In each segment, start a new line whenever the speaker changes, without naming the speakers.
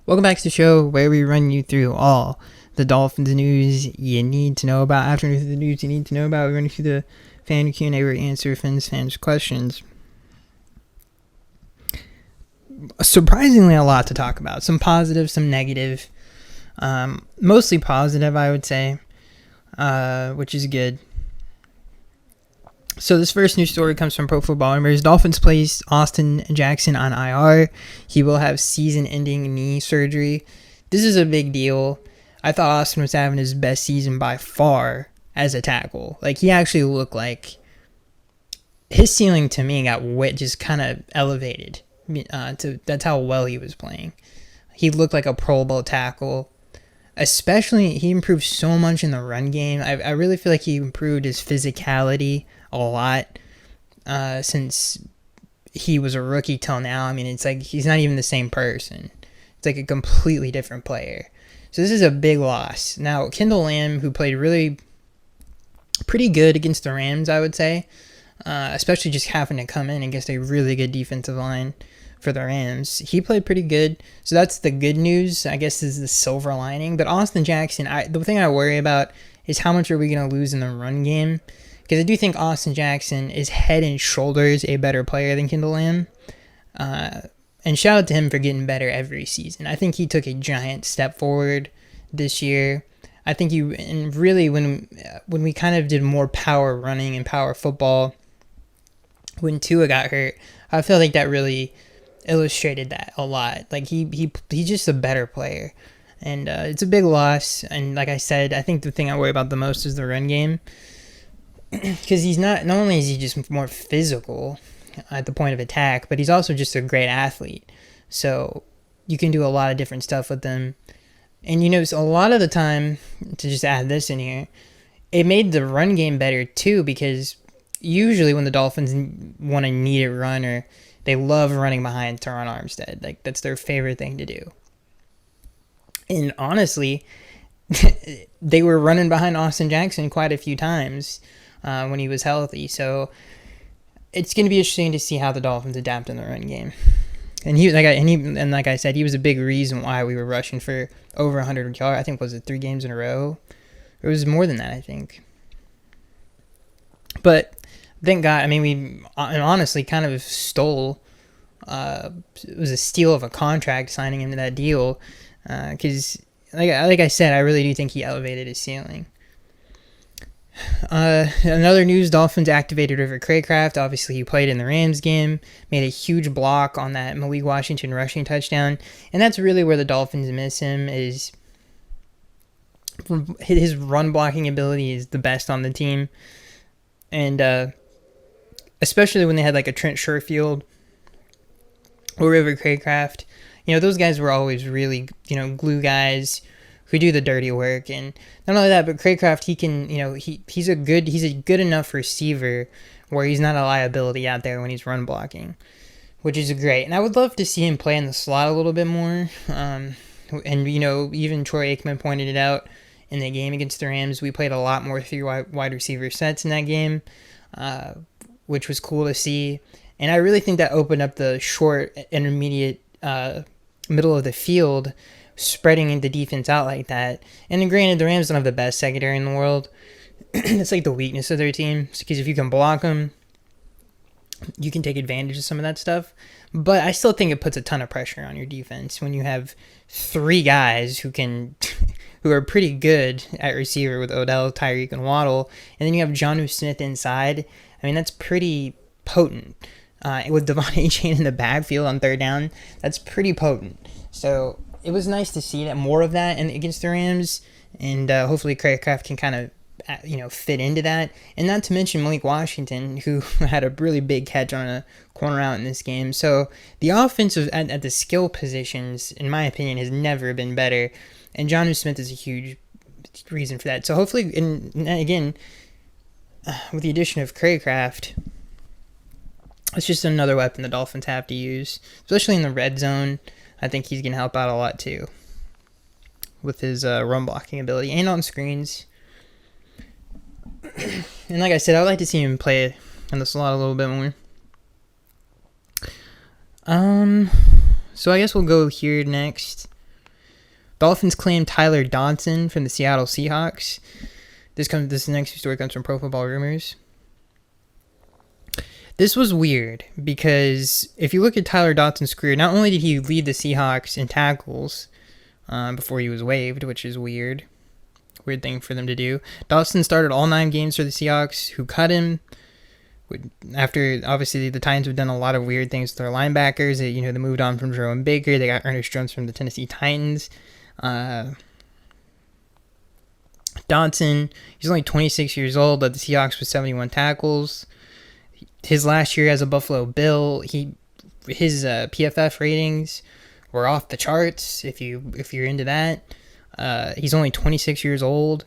Welcome back to the show where we run you through all the Dolphins news you need to know about. After the news you need to know about, we run you through the fan Q&A where we answer fans' questions. Surprisingly, a lot to talk about. Some positive, some negative. Mostly positive, I would say, which is good. So this first news story comes from Pro Football Rumors. Dolphins placed Austin Jackson on IR. He will have season-ending knee surgery. This is a big deal. I thought Austin was having his best season by far as a tackle. Like, he actually looked like his ceiling to me got just kind of elevated. That's how well he was playing. He looked like a Pro Bowl tackle. Especially, he improved so much in the run game. I really feel like he improved his physicality a lot since he was a rookie till now. I mean, it's like he's not even the same person. It's like a completely different player. So this is a big loss. Now, Kendall Lamb, who played really pretty good against the Rams, I would say, especially just having to come in against a really good defensive line for the Rams. He played pretty good. So that's the good news, I guess, is the silver lining. But Austin Jackson, the thing I worry about is how much are we going to lose in the run game? Because I do think Austin Jackson is head and shoulders a better player than Kendall Lamb. And shout out to him for getting better every season. I think he took a giant step forward this year. I think and really when we kind of did more power running and power football, when Tua got hurt, I feel like that really illustrated that a lot. Like he's just a better player. And it's a big loss. And like I said, I think the thing I worry about the most is the run game. Because he's not only is he just more physical at the point of attack, but he's also just a great athlete. So you can do a lot of different stuff with him. And a lot of the time, to just add this in here, it made the run game better too, because usually when the Dolphins want to need a run, or they love running behind Teron Armstead, like that's their favorite thing to do. And honestly, they were running behind Austin Jackson quite a few times when he was healthy. So it's going to be interesting to see how the Dolphins adapt in the run game. And like I said, he was a big reason why we were rushing for over 100 yards. I think, was it 3 games in a row? It was more than that, I think. But thank God. I mean, we honestly kind of stole. It was a steal of a contract signing him to that deal, because like I said, I really do think he elevated his ceiling. Another news, Dolphins activated River Craycraft. Obviously, he played in the Rams game, made a huge block on that Malik Washington rushing touchdown, and that's really where the Dolphins miss him. Is his run blocking ability is the best on the team, and especially when they had like a Trent Sherfield or River Craycraft. Those guys were always really, glue guys who do the dirty work. And not only that, but Craycraft, he can, he's a good enough receiver where he's not a liability out there when he's run blocking, which is great. And I would love to see him play in the slot a little bit more. And even Troy Aikman pointed it out in the game against the Rams. We played a lot more 3 wide receiver sets in that game, which was cool to see. And I really think that opened up the short, intermediate, middle of the field, spreading the defense out like that. And then granted, the Rams don't have the best secondary in the world. It's like the weakness of their team, because if you can block them, you can take advantage of some of that stuff. But I still think it puts a ton of pressure on your defense when you have 3 guys who are pretty good at receiver with Odell, Tyreek, and Waddle, and then you have Jonnu Smith inside. I mean, that's pretty potent. With Devon Chain in the backfield on 3rd down, that's pretty potent. So it was nice to see that, more of that against the Rams, and hopefully Craycraft can kind of fit into that. And not to mention Malik Washington, who had a really big catch on a corner out in this game. So the offensive at the skill positions, in my opinion, has never been better, and Jonnu Smith is a huge reason for that. So hopefully, and again, with the addition of Craycraft, it's just another weapon the Dolphins have to use, especially in the red zone. I think he's going to help out a lot too with his run blocking ability and on screens. And like I said, I'd like to see him play in the slot a little bit more. So I guess we'll go here next. Dolphins claim Tyler Dodson from the Seattle Seahawks. This next story comes from Pro Football Rumors. This was weird because if you look at Tyler Dodson's career, not only did he lead the Seahawks in tackles before he was waived, which is weird thing for them to do. Dodson started all 9 games for the Seahawks, who cut him after, obviously, the Titans have done a lot of weird things with their linebackers. They moved on from Jerome Baker. They got Ernest Jones from the Tennessee Titans. Dodson, he's only 26 years old, led the Seahawks with 71 tackles. His last year as a Buffalo Bill, his PFF ratings were off the charts. If you're into that, he's only 26 years old.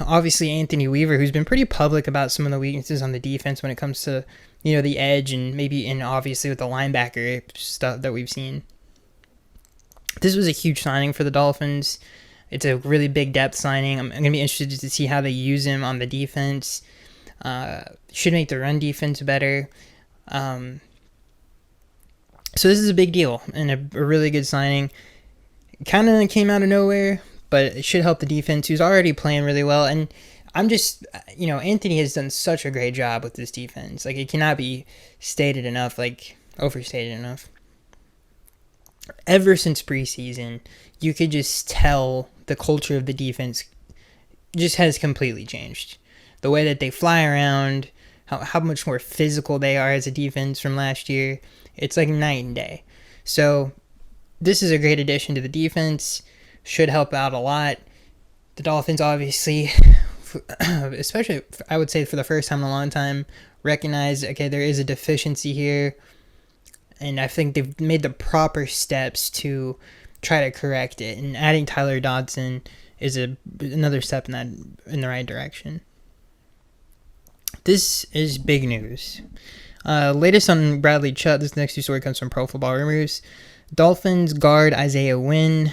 Obviously, Anthony Weaver, who's been pretty public about some of the weaknesses on the defense when it comes to the edge and obviously with the linebacker stuff that we've seen. This was a huge signing for the Dolphins. It's a really big depth signing. I'm going to be interested to see how they use him on the defense. Should make the run defense better. So this is a big deal and a really good signing. Kind of came out of nowhere, but it should help the defense, who's already playing really well. And I'm just, Anthony has done such a great job with this defense. Like, it cannot be stated enough, overstated enough. Ever since preseason, you could just tell the culture of the defense just has completely changed. The way that they fly around, how much more physical they are as a defense from last year, it's like night and day. So this is a great addition to the defense. Should help out a lot. The Dolphins, obviously, especially, I would say for the first time in a long time, recognize, okay, there is a deficiency here. And I think they've made the proper steps to try to correct it. And adding Tyler Dodson is another step in the right direction. This is big news. Latest on Bradley Chubb. This next story comes from Pro Football Rumors. Dolphins guard Isaiah Wynn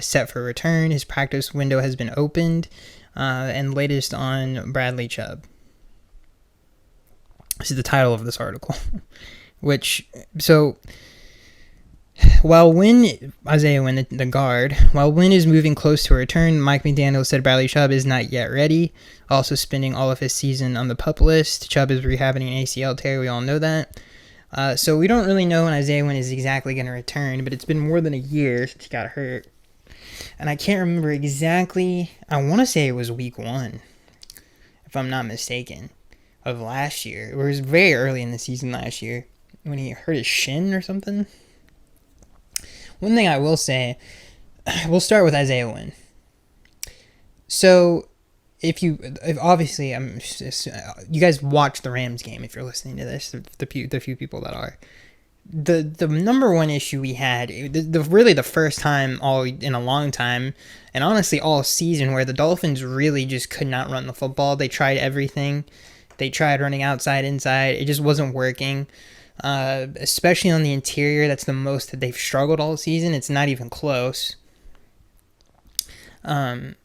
set for return. His practice window has been opened. And latest on Bradley Chubb. This is the title of this article. While Isaiah Wynn, the guard, while Wynn is moving close to a return, Mike McDaniel said Bradley Chubb is not yet ready, also spending all of his season on the PUP list. Chubb is rehabbing an ACL tear, we all know that. So we don't really know when Isaiah Wynn is exactly going to return, but it's been more than a year since he got hurt. And I can't remember exactly, I want to say it was week 1, if I'm not mistaken, of last year. It was very early in the season last year, when he hurt his shin or something. One thing I will say, we'll start with Isaiah Wynn. So, if obviously, you guys watch the Rams game if you're listening to this, the few people that are. The number one issue we had, really the first time in a long time, and honestly all season, where the Dolphins really just could not run the football. They tried everything. They tried running outside, inside. It just wasn't working. Especially on the interior, that's the most that they've struggled all season. It's not even close. And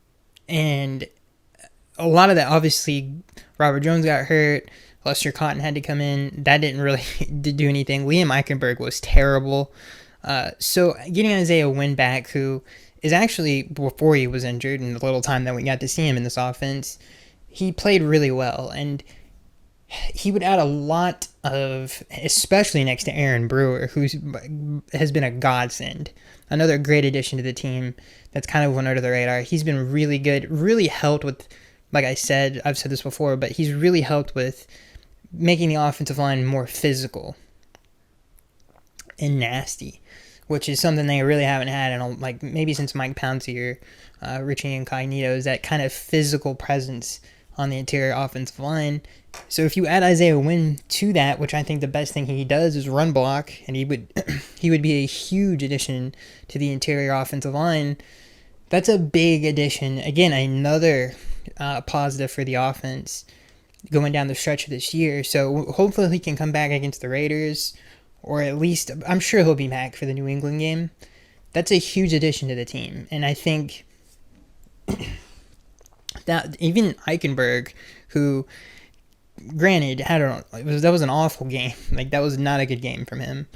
a lot of that, obviously, Robert Jones got hurt. Lester Cotton had to come in. That didn't really do anything. Liam Eichenberg was terrible. So getting Isaiah Wynn back, who is actually, before he was injured, and the little time that we got to see him in this offense, he played really well. And he would add a lot of, especially next to Aaron Brewer, who has been a godsend. Another great addition to the team that's kind of went under the radar. He's been really good, really helped with, like I said, I've said this before, but he's really helped with making the offensive line more physical and nasty, which is something they really haven't had in maybe since Mike Pouncey or Richie Incognito, is that kind of physical presence on the interior offensive line. So if you add Isaiah Wynn to that, which I think the best thing he does is run block, and he would be a huge addition to the interior offensive line. That's a big addition. Again, another positive for the offense going down the stretch of this year. So hopefully he can come back against the Raiders, or at least I'm sure he'll be back for the New England game. That's a huge addition to the team, and I think that even Eichenberg, who, granted, that was an awful game. That was not a good game from him.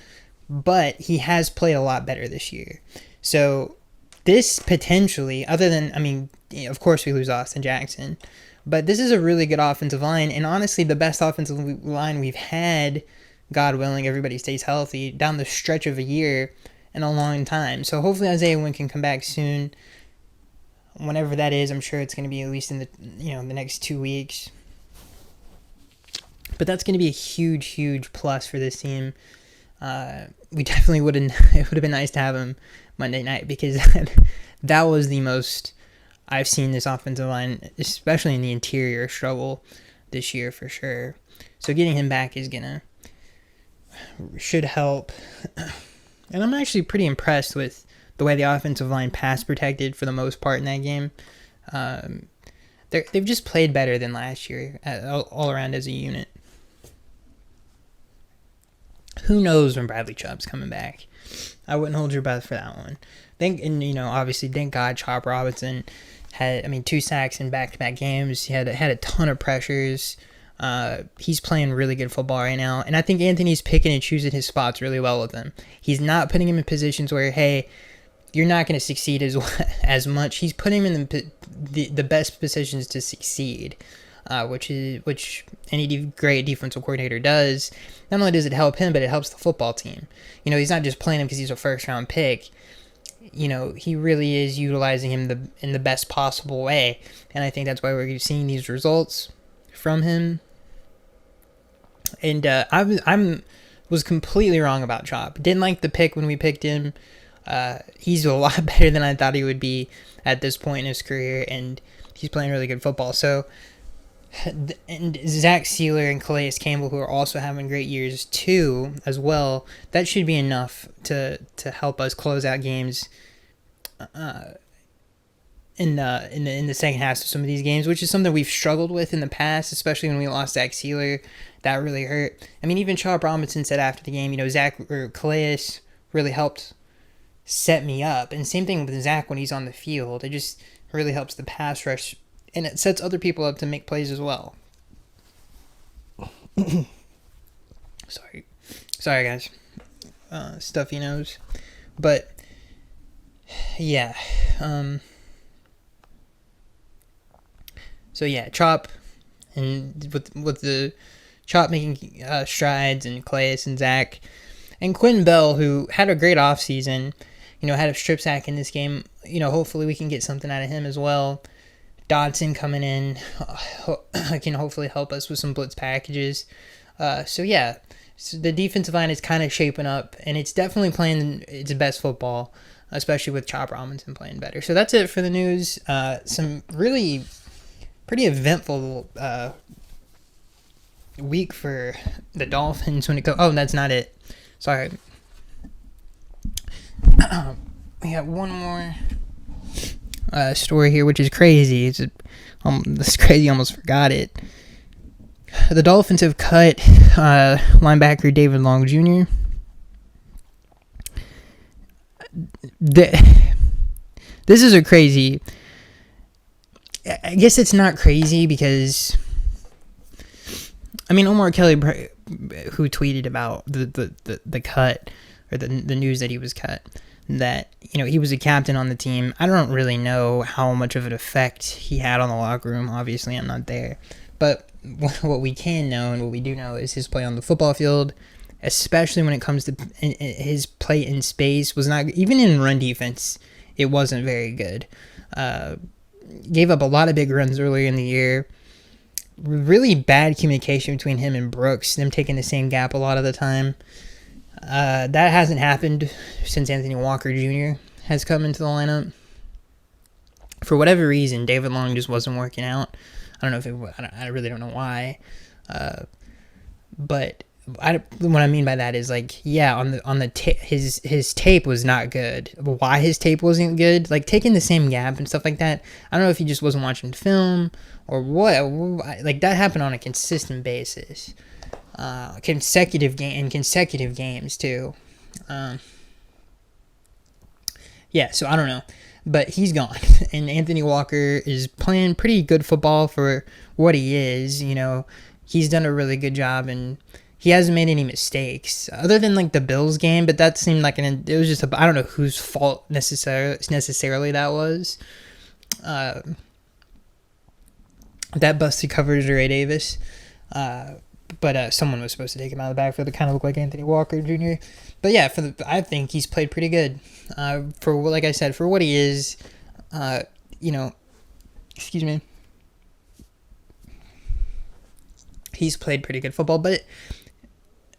But he has played a lot better this year. So this potentially, other than, I mean, of course we lose Austin Jackson, but this is a really good offensive line, and honestly the best offensive line we've had, God willing, everybody stays healthy, down the stretch of a year in a long time. So hopefully Isaiah Wynn can come back soon. Whenever that is, I'm sure it's going to be at least in the the next 2 weeks. But that's going to be a huge plus for this team. We definitely wouldn't. It would have been nice to have him Monday night, because that was the most I've seen this offensive line, especially in the interior, struggle this year for sure. So getting him back should help. And I'm actually pretty impressed with the way the offensive line pass protected for the most part in that game. They've just played better than last year all around as a unit. Who knows when Bradley Chubb's coming back? I wouldn't hold your breath for that one. Obviously, thank God Chop Robinson had, 2 sacks in back-to-back games. He had a ton of pressures. He's playing really good football right now, and I think Anthony's picking and choosing his spots really well with him. He's not putting him in positions where, hey, you're not going to succeed as much. He's putting him in the best positions to succeed, which any great defensive coordinator does. Not only does it help him, but it helps the football team. He's not just playing him because he's a first-round pick. He really is utilizing him in the best possible way, and I think that's why we're seeing these results from him. And I was completely wrong about Chop. Didn't like the pick when we picked him. He's a lot better than I thought he would be at this point in his career, and he's playing really good football. So, and Zach Sealer and Calais Campbell, who are also having great years too, as well, that should be enough to help us close out games in the second half of some of these games, which is something we've struggled with in the past, especially when we lost Zach Sealer. That really hurt. Even Chop Robinson said after the game, Calais really helped set me up, and same thing with Zach when he's on the field. It just really helps the pass rush, and it sets other people up to make plays as well. Sorry guys. Stuffy nose. But yeah. So yeah, Chop, and with the Chop making strides, and Calais and Zach and Quentin Bell, who had a great offseason, had a strip sack in this game. Hopefully we can get something out of him as well. Dodson coming in can hopefully help us with some blitz packages. So the defensive line is kind of shaping up, and it's definitely playing its best football, especially with Chop Robinson playing better. So that's it for the news. Some really pretty eventful week for the Dolphins when it goes. Oh, that's not it. Sorry. We got one more story here, which is crazy. This is crazy. I almost forgot it. The Dolphins have cut linebacker David Long Jr. This is a crazy. I guess it's not crazy because, Omar Kelly, who tweeted about the cut, or the news that he was cut, that he was a captain on the team. I don't really know how much of an effect he had on the locker room. Obviously, I'm not there, but what we can know, and what we do know, is his play on the football field, especially when it comes to his play in space, was not, even in run defense, it wasn't very good. Gave up a lot of big runs earlier in the year. Really bad communication between him and Brooks, them taking the same gap a lot of the time. That hasn't happened since Anthony Walker Jr. has come into the lineup. For whatever reason, David Long just wasn't working out. I don't know if I really don't know why. But what I mean by that is, his tape was not good. Why his tape wasn't good, taking the same gap and stuff like that, I don't know if he just wasn't watching film or what. That happened on a consistent basis. Consecutive games too. So I don't know, but he's gone, and Anthony Walker is playing pretty good football for what he is. He's done a really good job, and he hasn't made any mistakes other than like the Bills game, but that seemed like it was just I don't know whose fault necessarily that was. That busted coverage to Ray Davis. But someone was supposed to take him out of the backfield. It kind of looked like Anthony Walker Jr. But yeah, I think he's played pretty good. Like I said, for what he is, excuse me. He's played pretty good football, but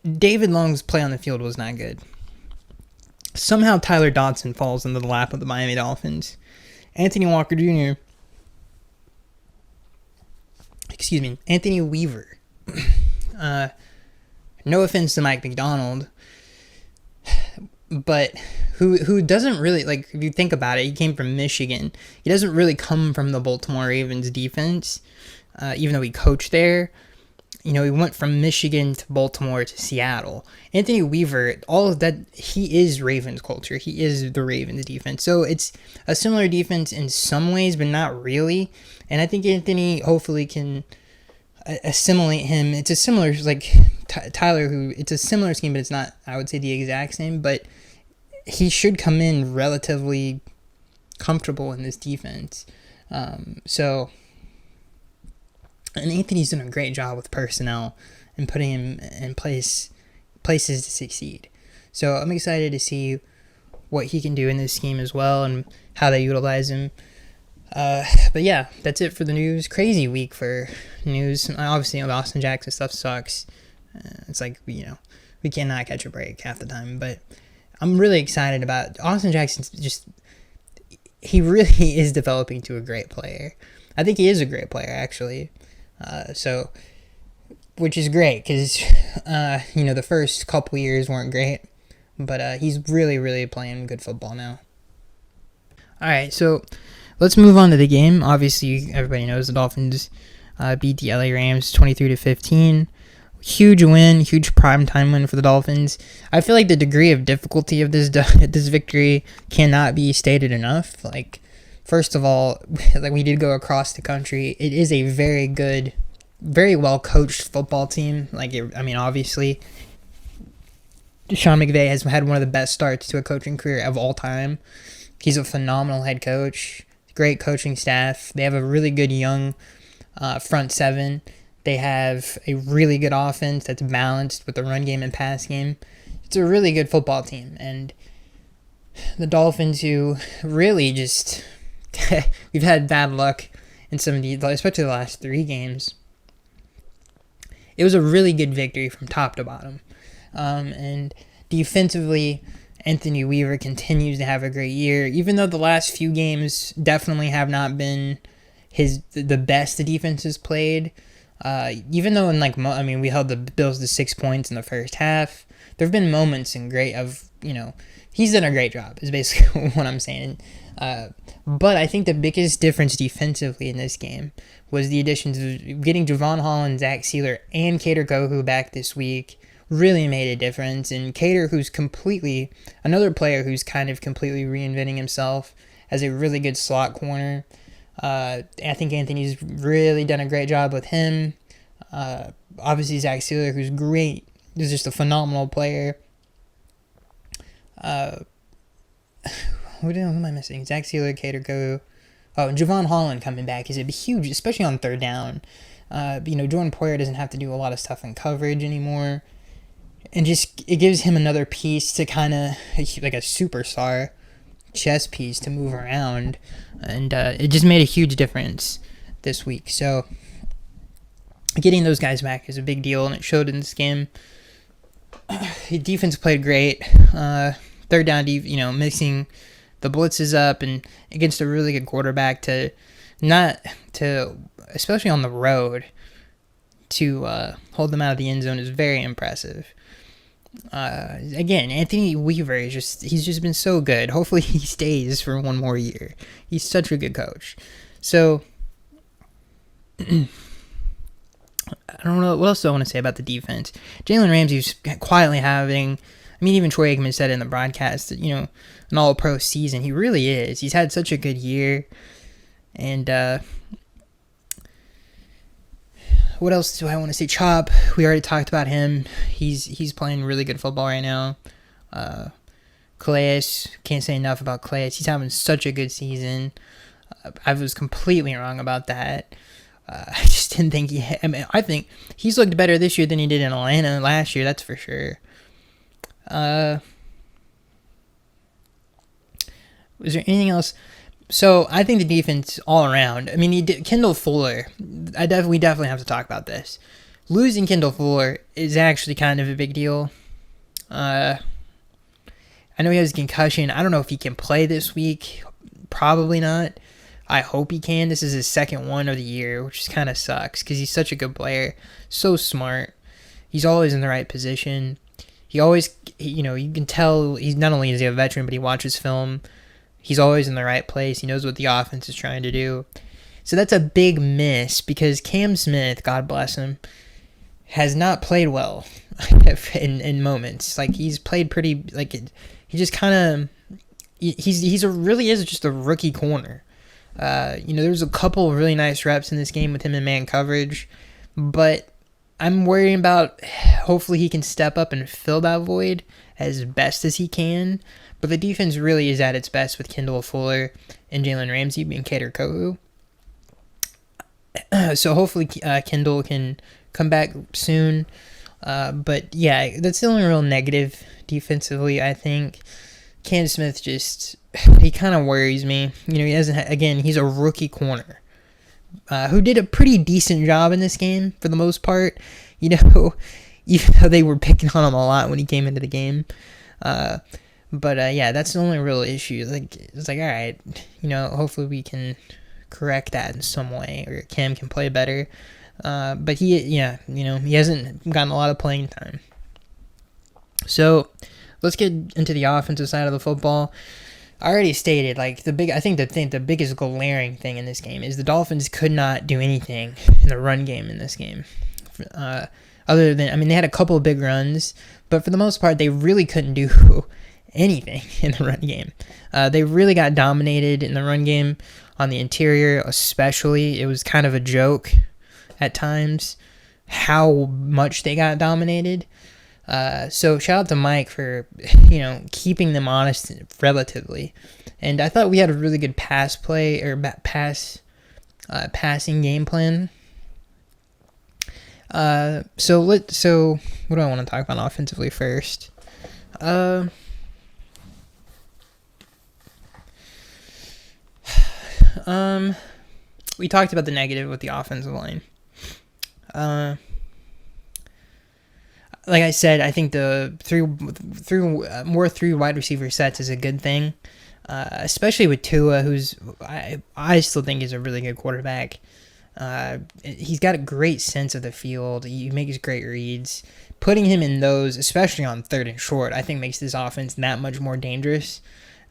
David Long's play on the field was not good. Somehow Tyler Dodson falls into the lap of the Miami Dolphins. Anthony Walker Jr. Anthony Weaver. No offense to Mike McDonald, but who doesn't really, like, if you think about it, he came from Michigan. He doesn't really come from the Baltimore Ravens defense, even though he coached there. He went from Michigan to Baltimore to Seattle. Anthony Weaver, all of that, he is Ravens culture. He is the Ravens defense. So it's a similar defense in some ways, but not really. And I think Anthony hopefully can assimilate him. It's a similar, like Tyler, who it's a similar scheme, but it's not, I would say, the exact same. But he should come in relatively comfortable in this defense. And Anthony's done a great job with personnel and putting him in places to succeed. So I'm excited to see what he can do in this scheme as well and how they utilize him. But yeah, that's it for the news. Crazy week for news. Obviously, the Austin Jackson stuff sucks. It's like, we cannot catch a break half the time. But I'm really excited about Austin Jackson. He really is developing to a great player. I think he is a great player, actually. Which is great because, the first couple years weren't great. But he's really, really playing good football now. All right, so let's move on to the game. Obviously, everybody knows the Dolphins beat the LA Rams 23-15. Huge win, huge primetime win for the Dolphins. I feel like the degree of difficulty of this victory cannot be stated enough. Like, first of all, like, we did go across the country. It is a very good, very well coached football team. Obviously, Sean McVay has had one of the best starts to a coaching career of all time. He's a phenomenal head coach. Great coaching staff. They have a really good young front seven. They have a really good offense that's balanced with the run game and pass game. It's a really good football team. And the Dolphins, who really just we've had bad luck in some of these, especially the last 3 games. It was a really good victory from top to bottom. And defensively, Anthony Weaver continues to have a great year, even though the last few games definitely have not been the best the defense has played. Even though we held the Bills to 6 points in the first half, there have been moments he's done a great job is basically what I'm saying. But I think the biggest difference defensively in this game was the additions of getting Javon Holland, Zach Sealer, and Kader Kohu back this week. Really made a difference. And Kader, who's another player who's kind of completely reinventing himself as a really good slot corner. I think Anthony's really done a great job with him. Obviously, Zach Sealer, who's great, is just a phenomenal player. Who am I missing? Zach Sealer, Kader Kohu. Oh, and Javon Holland coming back is huge, especially on third down. Jordan Poyer doesn't have to do a lot of stuff in coverage anymore. And just it gives him another piece to kind of, like a superstar chess piece to move around. And it just made a huge difference this week. So getting those guys back is a big deal, and it showed in this game. The defense played great. Third down, mixing the blitzes up and against a really good quarterback especially on the road, to hold them out of the end zone is very impressive. Again, Anthony Weaver he's just been so good. Hopefully he stays for one more year. He's such a good coach. So I don't know what else do I want to say about the defense. Jalen Ramsey's quietly having, even Troy Aikman said in the broadcast that, an all-pro season. He really is. He's had such a good year. And What else do I want to say? Chop. We already talked about him. He's playing really good football right now. Calais. Can't say enough about Calais. He's having such a good season. I was completely wrong about that. I just didn't think I think he's looked better this year than he did in Atlanta last year. That's for sure. Was there anything else? So I think the defense all around. I mean, Kendall Fuller. We definitely have to talk about this. Losing Kendall Fuller is actually kind of a big deal. I know he has a concussion. I don't know if he can play this week. Probably not. I hope he can. This is his second one of the year, which kind of sucks because he's such a good player. So smart. He's always in the right position. He always, you can tell he's not only is he a veteran, but he watches film. He's always in the right place. He knows what the offense is trying to do. So that's a big miss because Cam Smith, God bless him, has not played well in moments. Like, he's played pretty, like, he just kind of, he really is just a rookie corner. There's a couple of really nice reps in this game with him in man coverage, but I'm worrying about hopefully he can step up and fill that void as best as he can. But the defense really is at its best with Kendall Fuller and Jalen Ramsey being Kader Kohu. So hopefully Kendall can come back soon. But yeah, that's the only real negative defensively, I think. Cam Smith he kind of worries me. He hasn't, again, he's a rookie corner who did a pretty decent job in this game for the most part. Even though they were picking on him a lot when he came into the game. But that's the only real issue. It's like, all right, hopefully we can correct that in some way, or Cam can play better. But he hasn't gotten a lot of playing time. So let's get into the offensive side of the football. I already stated, the biggest glaring thing in this game is the Dolphins could not do anything in the run game in this game. Other than, they had a couple of big runs, but for the most part, they really couldn't do anything in the run game. They really got dominated in the run game on the interior, especially. It was kind of a joke at times how much they got dominated. So shout out to Mike for, keeping them honest relatively. And I thought we had a really good passing game plan. So what do I want to talk about offensively first? We talked about the negative with the offensive line. Like I said, I think the three wide receiver sets is a good thing, especially with Tua, who's I still think is a really good quarterback. He's got a great sense of the field. He makes great reads. Putting him in those, especially on third and short, I think makes this offense that much more dangerous.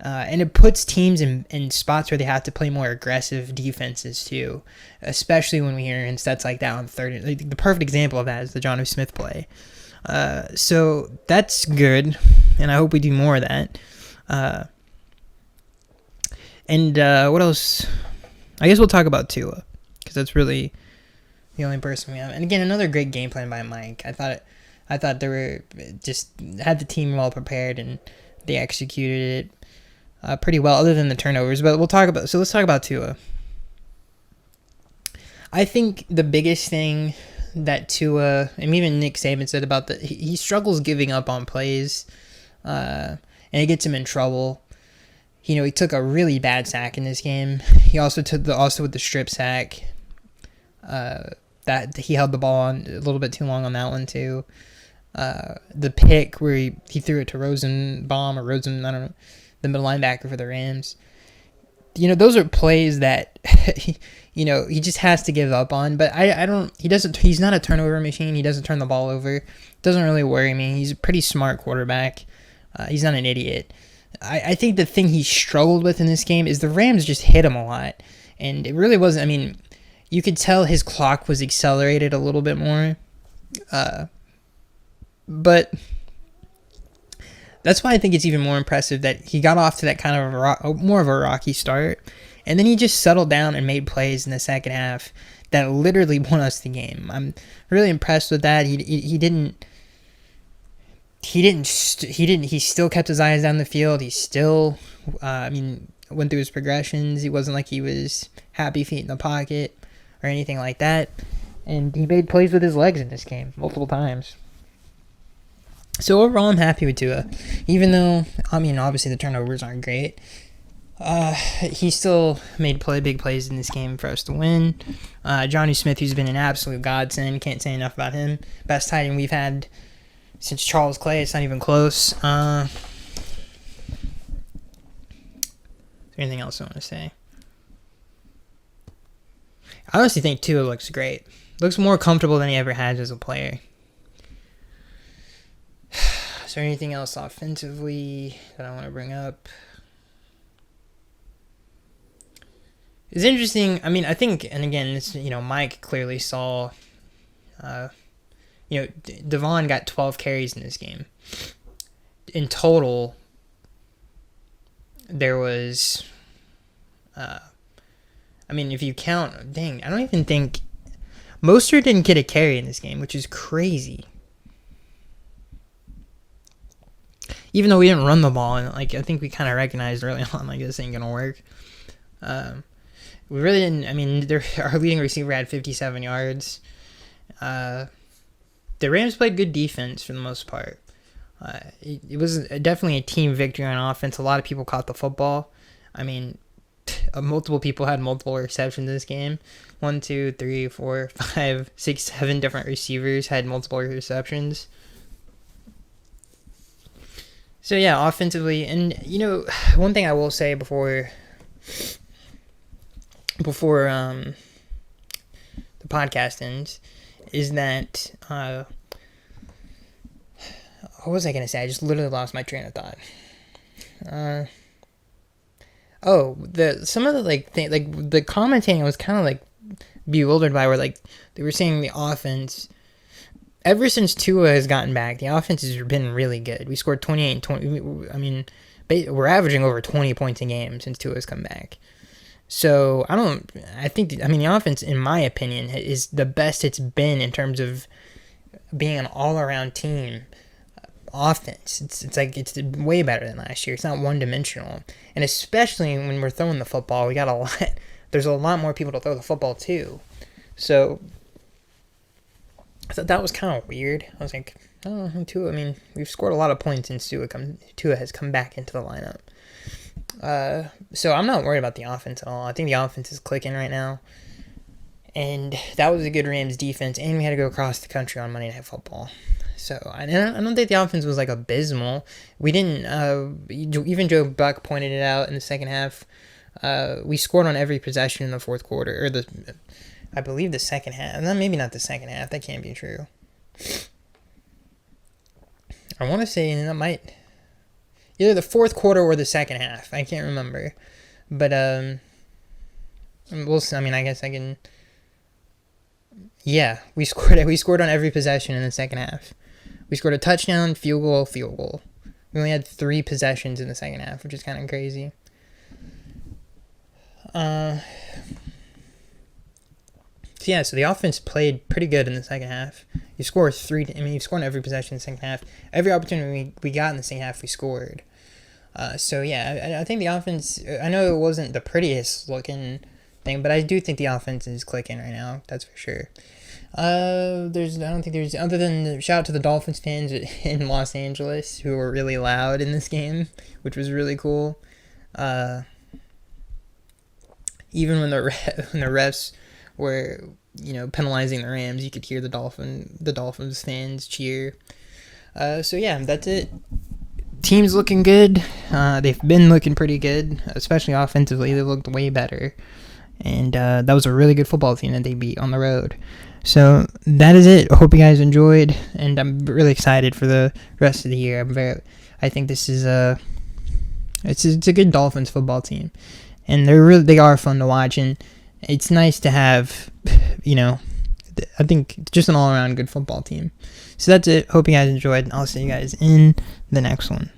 And it puts teams in spots where they have to play more aggressive defenses too, especially when we hear in sets like that on third. The perfect example of that is the Jonnu Smith play. So that's good, and I hope we do more of that. And what else? I guess we'll talk about Tua, because that's really the only person we have. And again, another great game plan by Mike. I thought they were just had the team well prepared, and they executed it pretty well, other than the turnovers. But let's talk about Tua. I think the biggest thing that Tua, and even Nick Saban said about he struggles giving up on plays, and it gets him in trouble. He took a really bad sack in this game. He also took with the strip sack, that he held the ball on a little bit too long on that one too. The pick where he threw it to Rosenbaum, I don't know, the middle linebacker for the Rams. Those are plays that he just has to give up on. But he's not a turnover machine. He doesn't turn the ball over. It doesn't really worry me. He's a pretty smart quarterback. He's not an idiot. I think the thing he struggled with in this game is the Rams just hit him a lot. And it really wasn't, you could tell his clock was accelerated a little bit more. But that's why I think it's even more impressive that he got off to that kind of more of a rocky start, and then he just settled down and made plays in the second half that literally won us the game. I'm really impressed with that. He still kept his eyes down the field. He still, went through his progressions. He wasn't like he was happy feet in the pocket or anything like that. And he made plays with his legs in this game multiple times. So overall, I'm happy with Tua. Even though, obviously the turnovers aren't great. He still made big plays in this game for us to win. Johnny Smith, who's been an absolute godsend. Can't say enough about him. Best tight end we've had since Charles Clay. It's not even close. Is there anything else I want to say? I honestly think Tua looks great. Looks more comfortable than he ever has as a player. Is there anything else offensively that I want to bring up? It's interesting. I think, and again, it's, Mike clearly saw, Devon got 12 carries in this game. In total, there was, if you count, I don't even think, Mostert didn't get a carry in this game, which is crazy. Even though we didn't run the ball, and I think we kind of recognized early on, this ain't gonna work. We really didn't. Our leading receiver had 57 yards. The Rams played good defense for the most part. It was definitely a team victory on offense. A lot of people caught the football. Multiple people had multiple receptions this game. 1, 2, 3, 4, 5, 6, 7 different receivers had multiple receptions. So yeah, offensively, and one thing I will say before the podcast ends is that what was I gonna say? I just literally lost my train of thought. Some of the the commentating I was kind of bewildered by, where they were saying the offense. Ever since Tua has gotten back, the offense has been really good. We scored 28 and 20. We're averaging over 20 points a game since Tua has come back. So the offense, in my opinion, is the best it's been in terms of being an all-around team offense. It's way better than last year. It's not one-dimensional. And especially when we're throwing the football, there's a lot more people to throw the football to. So I thought that was kind of weird. I was like, Tua, we've scored a lot of points since Tua has come back into the lineup. So I'm not worried about the offense at all. I think the offense is clicking right now. And that was a good Rams defense, and we had to go across the country on Monday Night Football. So I don't think the offense was abysmal. We didn't, even Joe Buck pointed it out in the second half. We scored on every possession in the fourth quarter, I believe the second half. No, maybe not the second half. That can't be true. I want to say that might either the fourth quarter or the second half. I can't remember, but we'll see. I guess I can. Yeah, we scored on every possession in the second half. We scored a touchdown, field goal. We only had 3 possessions in the second half, which is kind of crazy. So the offense played pretty good in the second half. You scored you've scored on every possession in the second half. Every opportunity we got in the second half, we scored. I think the offense, I know it wasn't the prettiest looking thing, but I do think the offense is clicking right now. That's for sure. I don't think there's, other than shout out to the Dolphins fans in Los Angeles who were really loud in this game, which was really cool. Even when the refs were, penalizing the Rams, you could hear the Dolphins fans cheer. That's it. Team's looking good. They've been looking pretty good, especially offensively. They looked way better. And that was a really good football team that they beat on the road. So that is it. I hope you guys enjoyed, and I'm really excited for the rest of the year. I think this is it's a good Dolphins football team, and they are fun to watch, and it's nice to have, I think just an all around good football team. So that's it. Hope you guys enjoyed, and I'll see you guys in the next one.